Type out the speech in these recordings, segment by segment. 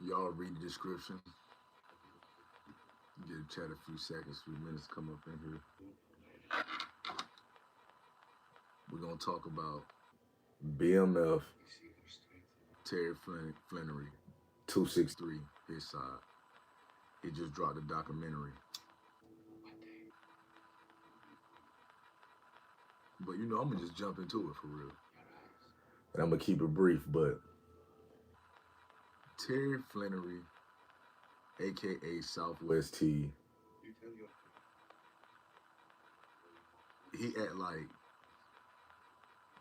Y'all read the description. Get a chat a few seconds, few minutes, come up in here. We're gonna talk about BMF Terry Flenory, 263, his side. He just dropped a documentary. But you know, I'm gonna just jump into it for real. And I'm gonna keep it brief, but Terry Flenory, aka Southwest T, he act like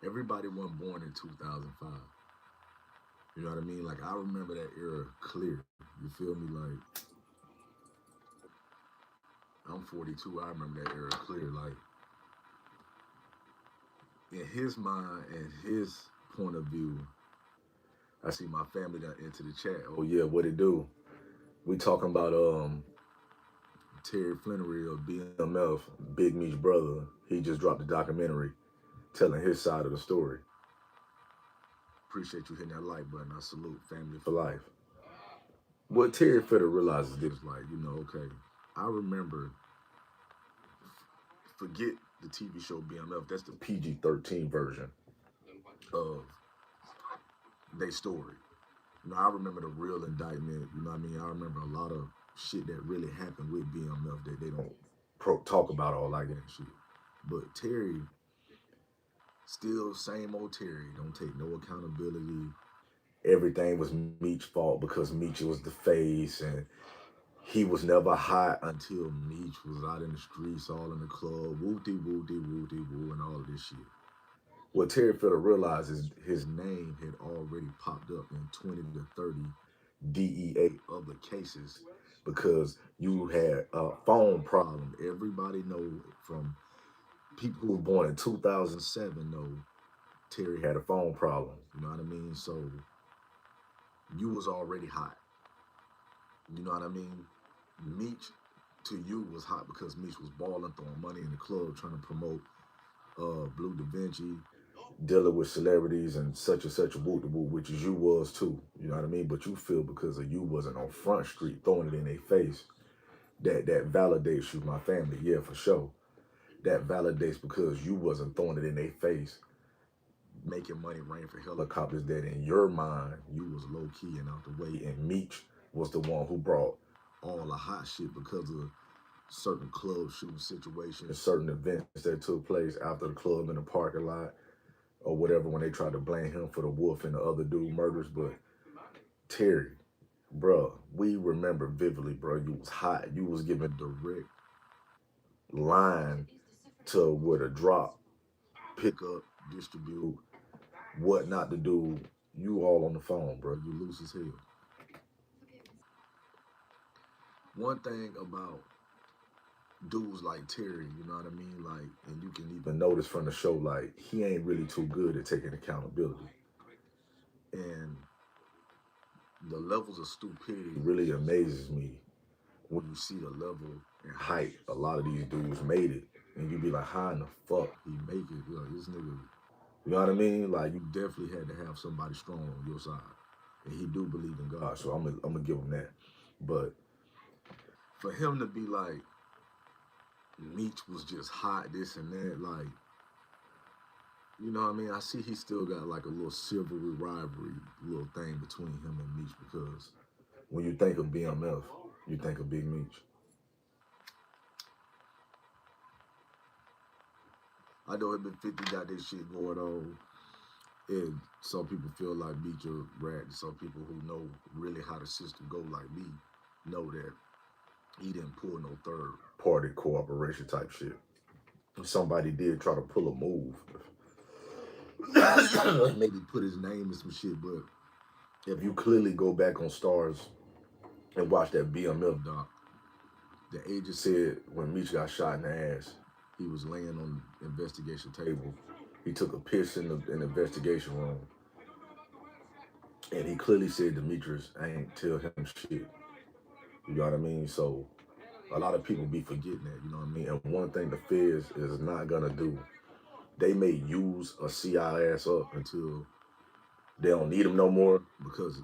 everybody wasn't born in 2005. You know what I mean? Like I remember that era clear. You feel me? Like I'm 42. I remember that era clear. Like in his mind and his point of view, I see my family that into the chat. Oh yeah, what it do? We talking about Terry Flenory of BMF, Big Meech's brother. He just dropped a documentary telling his side of the story. Appreciate you hitting that like button. I salute family for life. What Terry Fitter realizes this, like, you know, okay, I remember, forget the TV show BMF, that's the PG-13 version of their story. You know, I remember the real indictment, you know what I mean? I remember a lot of shit that really happened with BMF that they don't talk about all like that shit. But Terry, still same old Terry, don't take no accountability. Everything was Meech's fault because Meech was the face, and he was never hot until Meech was out in the streets, all in the club, wooty wooty wooty woo, and all of this shit. What Terry Fitter realized is his name had already popped up in 20 to 30 DEA other cases because you had a phone problem. Everybody know from people who were born in 2007 know Terry had a phone problem. You know what I mean? So you was already hot. You know what I mean? Meech to you was hot because Meech was balling, throwing money in the club, trying to promote Blue Da Vinci, dealing with celebrities and such a whoop de whoop, which is you was too. You know what I mean? But you feel because of you wasn't on Front Street throwing it in their face. That validates you, my family, yeah, for sure. That validates because you wasn't throwing it in their face, making money rain for helicopters. That in your mind you was low key and out the way, and Meech was the one who brought all the hot shit because of certain club shooting situations, certain events that took place after the club in the parking lot or whatever when they tried to blame him for the wolf and the other dude murders. But Terry, bruh, we remember vividly, bro. You was hot. You was giving direct line to where to drop, pick up, distribute, what not to do. You all on the phone, bro. You loose as hell. One thing about dudes like Terry, you know what I mean? Like, and you can even notice from the show, like, he ain't really too good at taking accountability. And the levels of stupidity really amazes me when you see the level and height a lot of these dudes made it. And you be like, how in the fuck he make it? Like, this nigga, you know what I mean? Like, you definitely had to have somebody strong on your side. And he do believe in God, so I'm gonna give him that. But for him to be like, Meech was just hot, this and that, like, you know what I mean? I see he still got like a little silvery rivalry little thing between him and Meech because when you think of BMF, you think of Big Meech. I know him and 50 got this shit going on, and some people feel like Meech a rat. Some people who know really how the system go like me know that he didn't pull no third party cooperation type shit. Somebody did try to pull a move, maybe put his name in some shit, but if you clearly go back on Stars and watch that BMF doc, the agent said when Meech got shot in the ass, he was laying on the investigation table. He took a piss in the investigation room, and he clearly said Demetrius ain't tell him shit. You know what I mean? So a lot of people be forgetting that. You know what I mean? And one thing the feds is not gonna do, they may use a CI ass up until they don't need him no more because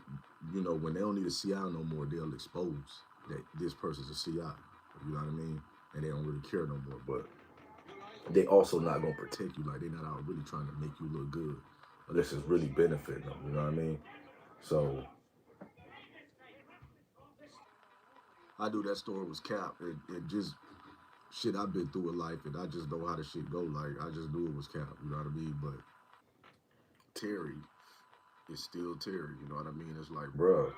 you know, when they don't need a CI no more, they'll expose that this person's a CI. You know what I mean? And they don't really care no more. But they also not gonna protect you. Like they're not out really trying to make you look good, unless it's really benefiting them. You know what I mean? So I knew that story was cap. It just shit I've been through in life, and I just know how the shit go. Like I just knew it was cap. You know what I mean? But Terry is still Terry. You know what I mean? It's like, bruh,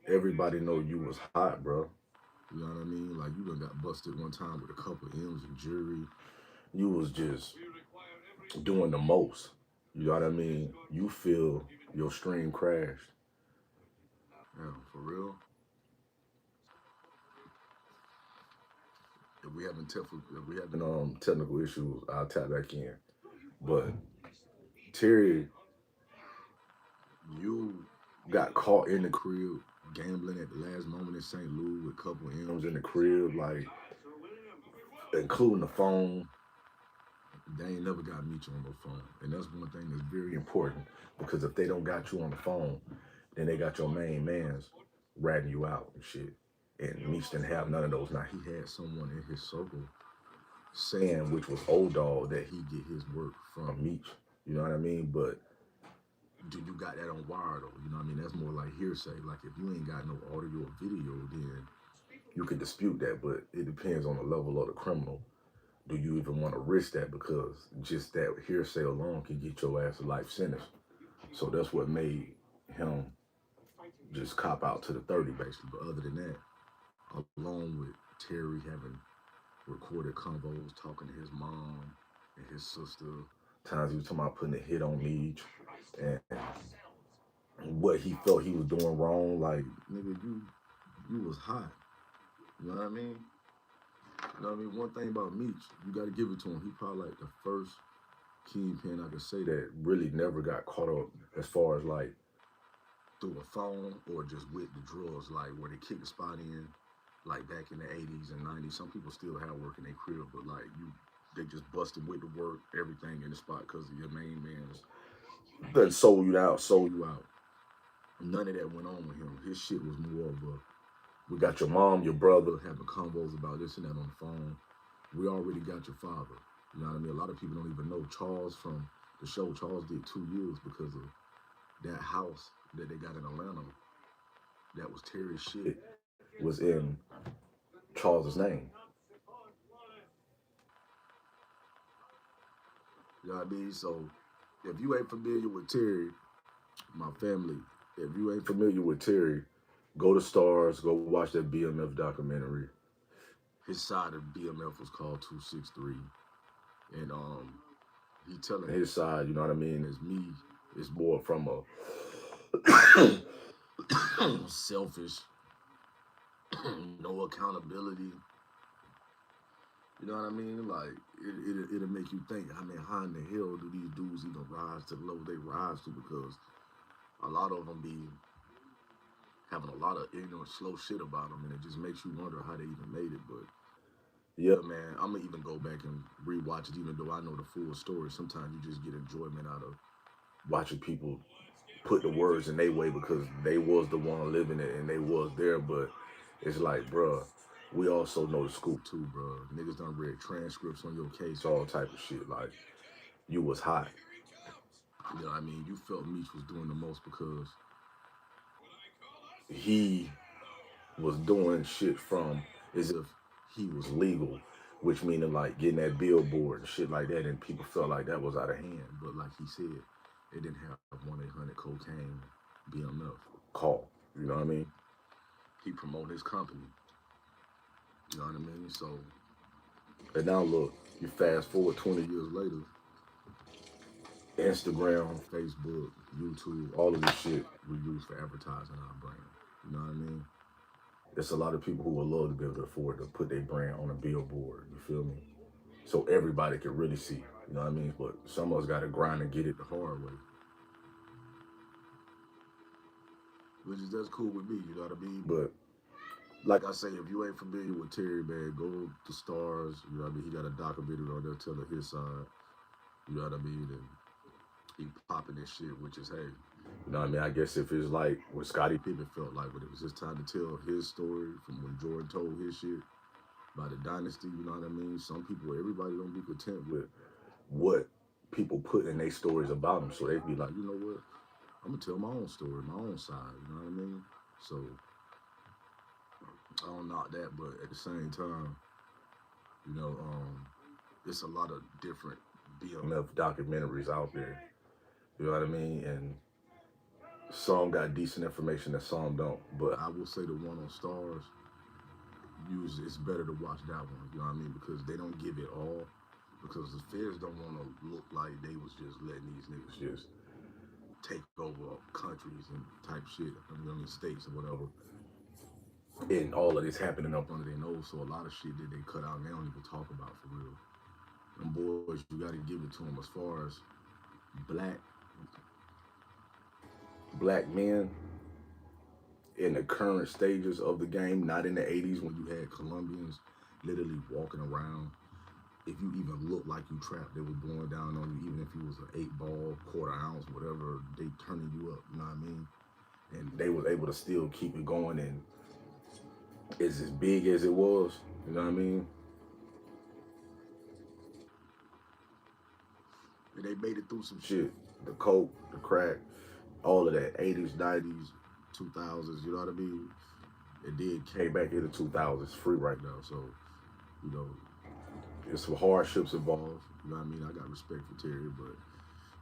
everybody know you was hot, bro. You know what I mean? Like you done got busted one time with a couple M's and jury. You was just doing the most. You know what I mean? You feel your stream crashed. Yeah, for real. If we having technical issues, I'll tap back in. But Terry, you got caught in the crib gambling at the last moment in St. Louis with a couple M's in the crib, like including the phone. They ain't never got me on no phone. And that's one thing that's very important because if they don't got you on the phone, then they got your main man's ratting you out and shit. And Meech didn't have none of those. Now he had someone in his circle saying, which was old dog, that he get his work from Meech. You know what I mean? But do you got that on wire though? You know what I mean? That's more like hearsay. Like if you ain't got no audio or video, then you can dispute that. But it depends on the level of the criminal. Do you even want to risk that? Because just that hearsay alone can get your ass a life sentence. So that's what made him just cop out to the 30 basically. But other than that, along with Terry having recorded convos talking to his mom and his sister, times he was talking about putting a hit on me and what he felt he was doing wrong. Like, nigga, you was hot. You know what I mean? You know what I mean? One thing about Meech, you got to give it to him. He probably like the first kingpin I could say that really never got caught up as far as like through a phone or just with the drugs, like where they kick the spot in, like back in the 80s and 90s. Some people still have work in their crib, but like they just busted with the work, everything in the spot because of your main man's done sold you out. None of that went on with him. His shit was more of a, we got your mom, your brother having convos about this and that on the phone. We already got your father. You know what I mean? A lot of people don't even know Charles from the show. Charles did 2 years because of that house that they got in Atlanta. That was Terry's shit. Was in Charles's name. You know what I mean? So if you ain't familiar with Terry, my family, if you ain't familiar with Terry, go to Stars, go watch that BMF documentary. His side of BMF was called 263. And he telling his side, you know what I mean, is me, it's more from a selfish, no accountability. You know what I mean? Like it'll make you think. I mean, how in the hell do these dudes even rise to the level they rise to? Because a lot of them be having a lot of ignorant, slow shit about them, and it just makes you wonder how they even made it. But yeah, man, I'm gonna even go back and rewatch it, even though I know the full story. Sometimes you just get enjoyment out of watching people put the words in their way because they was the one living it and they was there. But it's like, bruh, we also know the scoop too, bruh. Niggas done read transcripts on your case, all type of shit. Like, you was hot. You know what I mean? You felt Meech was doing the most because he was doing shit from as if he was legal, which meaning like getting that billboard and shit like that, and people felt like that was out of hand. But like he said, it didn't have 1-800 cocaine BMF call. You know what I mean? He promoted his company. You know what I mean? So, and now look, you fast forward 20 years later, Instagram, Facebook, YouTube, all of this shit we use for advertising our brand. You know what I mean? There's a lot of people who would love to be able to afford to put their brand on a billboard. You feel me? So everybody can really see. You know what I mean? But some of us got to grind and get it the hard way. Which is that's cool with me. You know what I mean? But like I say, if you ain't familiar with Terry, man, go to Stars. You know what I mean? He got a documentary on there telling his side. You know what I mean? And he popping this shit, which is, hey, You know what I mean? I guess if it's like what Scottie Pippen felt like when it was his time to tell his story from when Jordan told his shit by the dynasty, you know what I mean? Some people, everybody don't be content with what people put in their stories about them. So they be like, you know what? I'm gonna tell my own story, my own side, you know what I mean? So I don't knock that, but at the same time, you know, it's a lot of different BMF documentaries out there. You know what I mean? And some got decent information and some don't. But I will say the one on Stars, usually it's better to watch that one. You know what I mean? Because they don't give it all. Because the feds don't want to look like they was just letting these niggas just take over countries and type shit. I mean, states or whatever. And all of this happening up under their nose. So a lot of shit that they cut out and they don't even talk about for real. Them boys, you got to give it to them as far as black black men in the current stages of the game, not in the 80s when you had Colombians literally walking around. If you even looked like you trapped, they were going down on you, even if you was an 8 ball, quarter ounce, whatever, they turning you up, you know what I mean? And they was able to still keep it going, and it's as big as it was, you know what I mean? And they made it through some shit. The coke, the crack, all of that, 80s, 90s, 2000s, you know what I mean? It did came back in the 2000s free right now, so, you know, there's some hardships involved, you know what I mean? I got respect for Terry, but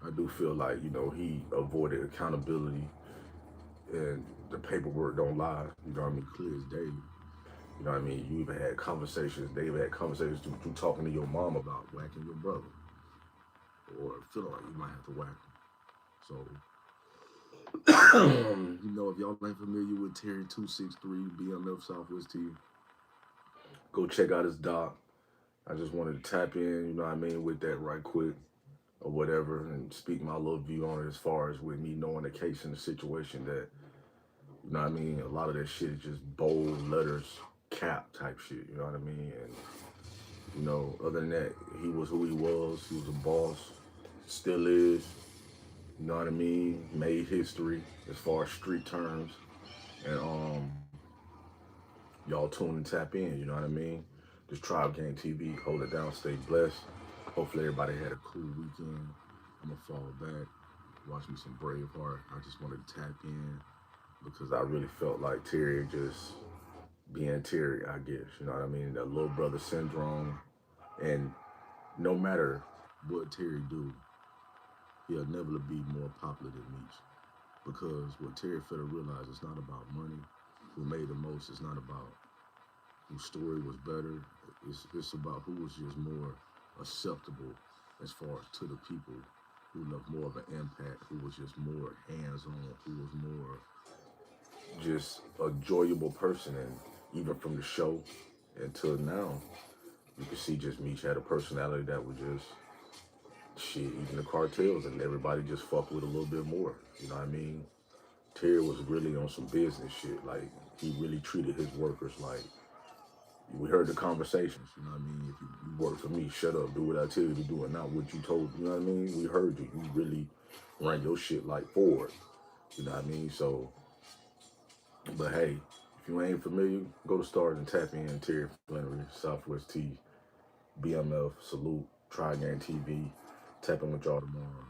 I do feel like, you know, he avoided accountability and the paperwork don't lie, you know what I mean, clear as day. You know what I mean? You even had conversations, Dave had conversations through talking to your mom about whacking your brother or feeling like you might have to whack him. So, you know, if y'all ain't familiar with Terry 263 BMF Southwest T, go check out his doc. I just wanted to tap in, you know what I mean, with that right quick or whatever and speak my little view on it as far as with me knowing the case and the situation that, you know what I mean, a lot of that shit is just bold letters, cap type shit, you know what I mean? And, you know, other than that, he was who he was a boss, still is, you know what I mean, made history as far as street terms. And y'all tune and tap in, you know what I mean? This Tribe Gang TV, hold it down, stay blessed. Hopefully everybody had a cool weekend. I'm gonna fall back, watch me some Braveheart. I just wanted to tap in because I really felt like Terry just being Terry, I guess. You know what I mean? That little brother syndrome. And no matter what Terry do, he'll never be more popular than Meech. Because what Terry failed to realize, it's not about money. Who made the most, it's not about whose story was better. It's about who was just more acceptable as far as to the people, who left more of an impact, who was just more hands-on, who was more just a enjoyable person. And even from the show until now, you can see just Meech had a personality that was just shit, even the cartels and everybody just fucked with a little bit more. You know what I mean? Terry was really on some business shit. Like, he really treated his workers like, we heard the conversations, you know what I mean? If you work for me, shut up, do what I tell you to do and not what you told, you know what I mean? We heard you. You really ran your shit like Ford, you know what I mean? So, but hey, if you ain't familiar, go to Stars and tap in. Terry Flenory, Southwest T, BMF, Salute, Tri Gang TV. Tap in with y'all tomorrow.